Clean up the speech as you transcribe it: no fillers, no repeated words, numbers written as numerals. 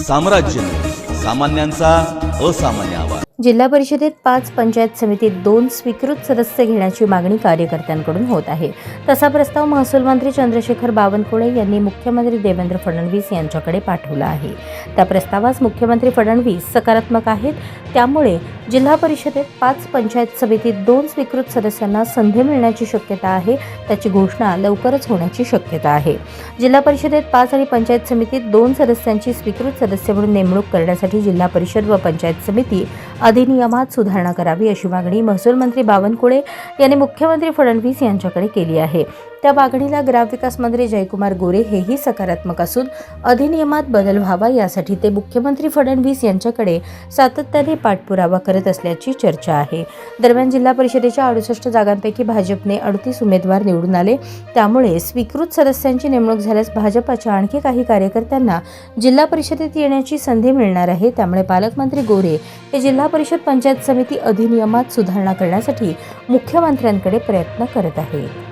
साम्राज्य सामान्यांचा असामान्य आवाज। जिल्हा परिषदेत 5, पंचायत समितीत 2 स्वीकृत सदस्य घेण्याची मागणी कार्यकर्त्यांकडून होत आहे। तसा प्रस्ताव महसूल मंत्री चंद्रशेखर बावनकुळे यांनी मुख्यमंत्री देवेंद्र फडणवीस यांच्याकडे पाठवला आहे। त्या प्रस्तावास मुख्यमंत्री फडणवीस सकारात्मक आहेत। त्यामुळे जिल्हा परिषदेत 5, पंचायत समितीत 2 स्वीकृत सदस्यांना संधी मिळण्याची शक्यता आहे। त्याची घोषणा लवकरच होण्याची शक्यता आहे। जिल्हा परिषदेत 5 आणि पंचायत समितीत 2 सदस्यांची स्वीकृत सदस्य म्हणून नेमणूक करण्यासाठी जिल्हा परिषद व पंचायत समिती अधिनियमात सुधारणा करावी अशी मागणी महसूल मंत्री बावनकुळे यांनी मुख्यमंत्री फडणवीस यांच्याकडे केली आहे। त्या मागणीला ग्रामविकास मंत्री जयकुमार गोरे हेही सकारात्मक असून अधिनियमात बदल व्हावा यासाठी ते मुख्यमंत्री फडणवीस यांच्याकडे सातत्याने पाठपुरावा करत असल्याची चर्चा आहे। दरम्यान जिल्हा परिषदेच्या 68 जागांपैकी भाजपने 38 उमेदवार निवडून आले। त्यामुळे स्वीकृत सदस्यांची नेमणूक झाल्यास भाजपच्या आणखी काही कार्यकर्त्यांना जिल्हा परिषदेत येण्याची संधी मिळणार आहे। त्यामुळे पालकमंत्री गोरे हे जिल्हा परिषद पंचायत समिती अधिनियमात सुधारणा करण्यासाठी मुख्यमंत्र्यांकडे प्रयत्न करत आहेत।